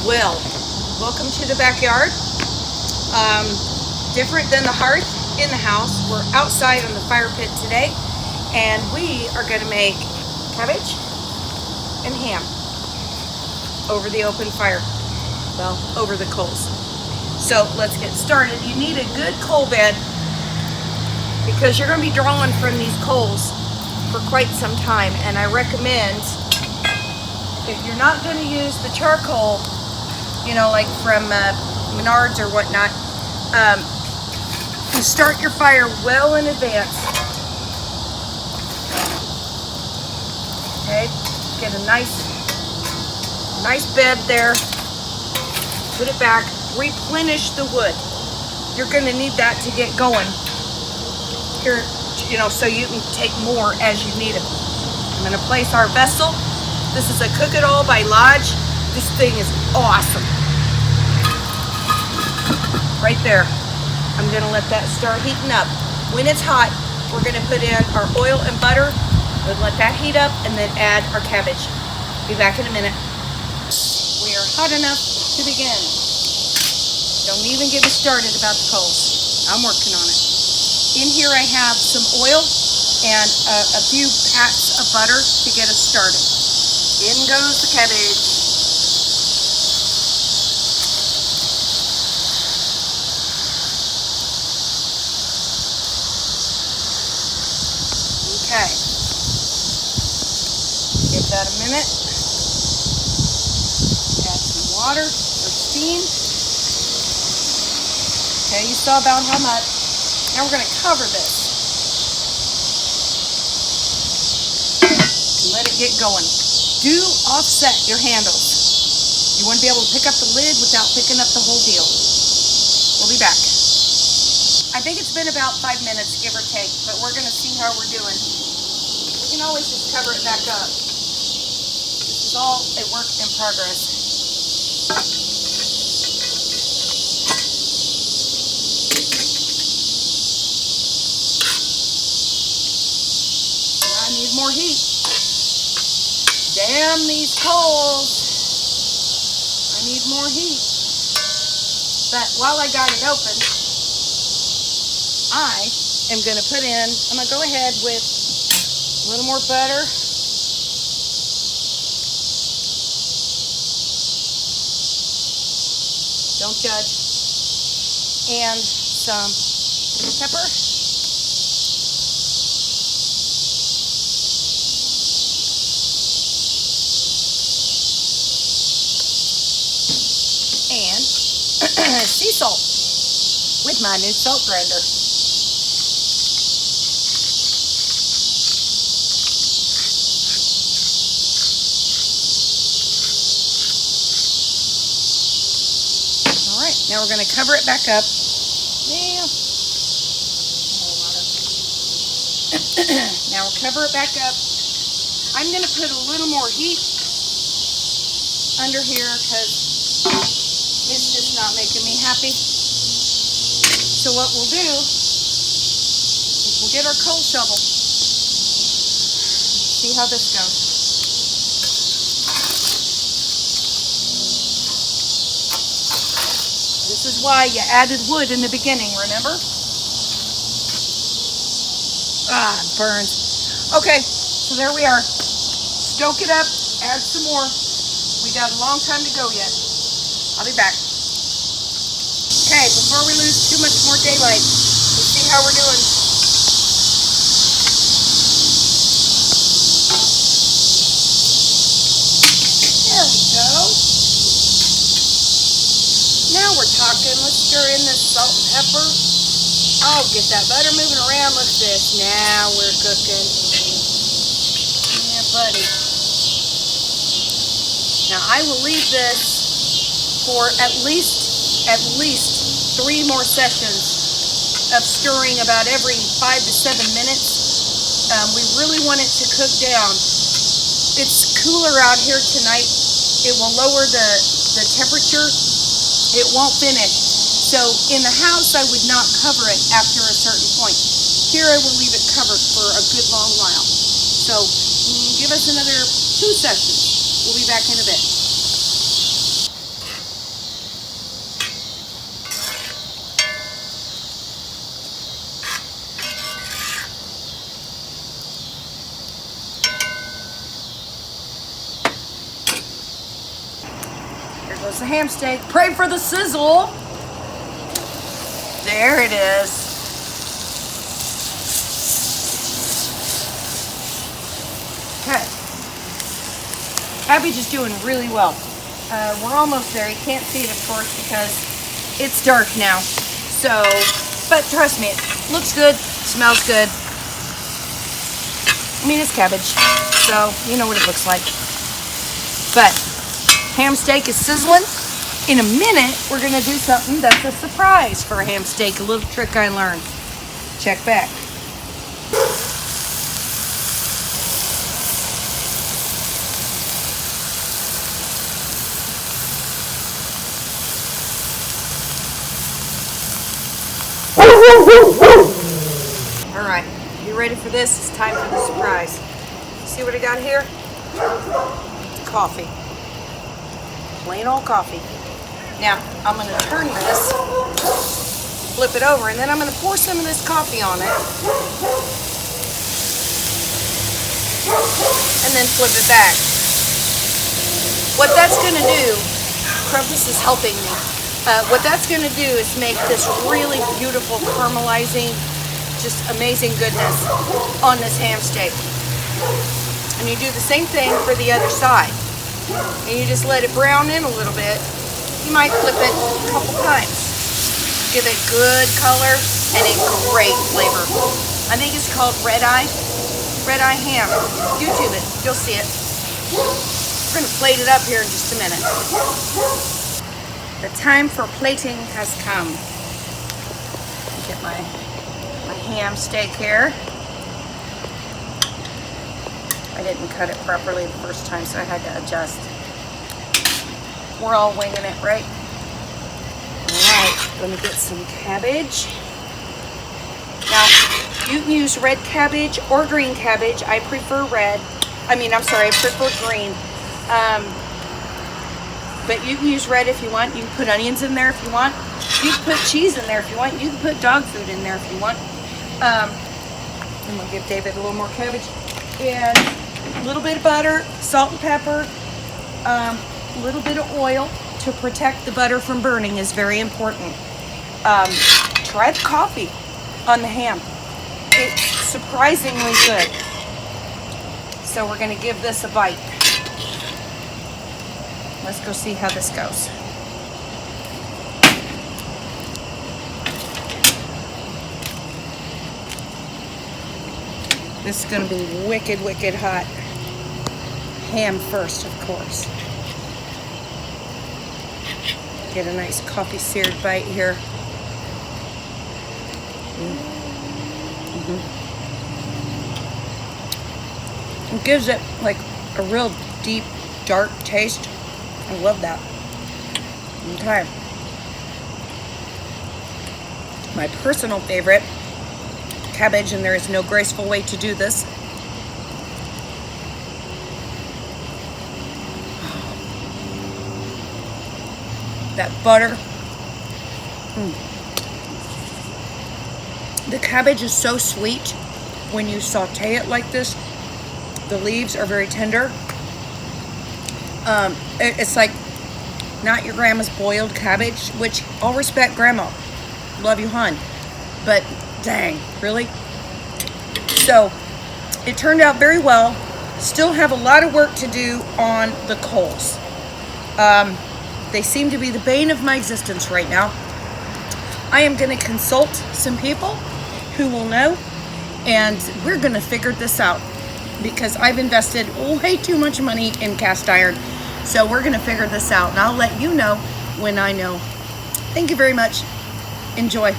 Well, welcome to the backyard. Different than the hearth in the house. We're outside on the fire pit today, and we are going to make cabbage and ham over the open fire. Well, over the coals. So let's get started. You need a good coal bed because you're going to be drawing from these coals for quite some time, and I recommend, if you're not going to use the charcoal, you know, like from Menards or whatnot, you start your fire well in advance. Okay, get a nice bed there. Put it back. Replenish the wood. You're going to need that to get going here, you know, so you can take more as you need it. I'm going to place our vessel. This is a Cook It All by Lodge. This thing is awesome. Right there. I'm going to let that start heating up. When it's hot, we're going to put in our oil and butter. We'll let that heat up and then add our cabbage. Be back in a minute. We are hot enough to begin. Don't even get me started about the coals. I'm working on it. In here I have some oil and a few pats of butter to get us started. In goes the cabbage. Okay. Give that a minute. Add some water or steam. Okay, you saw about how much. Now we're going to cover this and let it get going. Do offset your handles. You want to be able to pick up the lid without picking up the whole deal. We'll be back. I think it's been about 5 minutes, give or take, but we're going to see how we're doing. We can always just cover it back up. This is all a work in progress. More heat. Damn these coals. I need more heat. But while I got it open, I am going to put in, I'm going to go ahead with a little more butter. Don't judge. And some pepper. And sea salt with my new salt grinder. All right, now we're going to cover it back up. Yeah. Now we'll cover it back up. I'm going to put a little more heat under here because it's just not making me happy. So what we'll do is we'll get our coal shovel. See how this goes. This is why you added wood in the beginning, remember? Ah, it burns. Okay, so there we are. Stoke it up, add some more. We got a long time to go yet. I'll be back. Okay, before we lose too much more daylight, let's see how we're doing. There we go. Now we're talking. Let's stir in this salt and pepper. Oh, get that butter moving around. Look at this. Now we're cooking. Yeah, buddy. Now I will leave this for at least 3 more sessions of stirring about every 5 to 7 minutes. We really want it to cook down. It's cooler out here tonight. It will lower the temperature. It won't finish. So in the house, I would not cover it after a certain point. Here I will leave it covered for a good long while. So give us another 2 sessions. We'll be back in a bit. There goes the ham steak. Pray for the sizzle. There it is. Okay. Cabbage is doing really well. We're almost there. You can't see it, of course, because it's dark now. So, but trust me, it looks good, smells good. I mean, it's cabbage, so you know what it looks like. But ham steak is sizzling. In a minute, we're gonna do something that's a surprise for a ham steak, a little trick I learned. Check back. All right, you ready for this? It's time for the surprise. See what I got here? Coffee. Plain old coffee. Now, I'm going to turn this, flip it over, and then I'm going to pour some of this coffee on it. And then flip it back. What that's going to do, Crumpus is helping me. What that's going to do is make this really beautiful caramelizing, just amazing goodness on this ham steak. And you do the same thing for the other side. And you just let it brown in a little bit. You might flip it a couple times. Give it good color and a great flavor. I think it's called red eye ham. YouTube it, you'll see it. We're going to plate it up here in just a minute. The time for plating has come. Get my ham steak here. I didn't cut it properly the first time, so I had to adjust. We're all winging it, right? All right, let me get some cabbage. Now, you can use red cabbage or green cabbage. I prefer red. I prefer green. But you can use red if you want. You can put onions in there if you want. You can put cheese in there if you want. You can put dog food in there if you want. I'm gonna give David a little more cabbage. And a little bit of butter, salt and pepper, a little bit of oil to protect the butter from burning is very important. Try the coffee on the ham. It's surprisingly good. So we're gonna give this a bite. Let's go see how this goes. This is going to be wicked, wicked hot. Ham first, of course. Get a nice coffee seared bite here. It gives it like a real deep, dark taste. I love that. Okay. My personal favorite, cabbage, and there is no graceful way to do this. That butter. The cabbage is so sweet when you saute it like this. The leaves are very tender. It's like not your grandma's boiled cabbage, which I'll respect grandma. Love you, hon. But dang, really? So it turned out very well. Still have a lot of work to do on the coals. They seem to be the bane of my existence right now. I am going to consult some people who will know, and we're going to figure this out because I've invested way too much money in cast iron. So we're going to figure this out, and I'll let you know when I know. Thank you very much. Enjoy.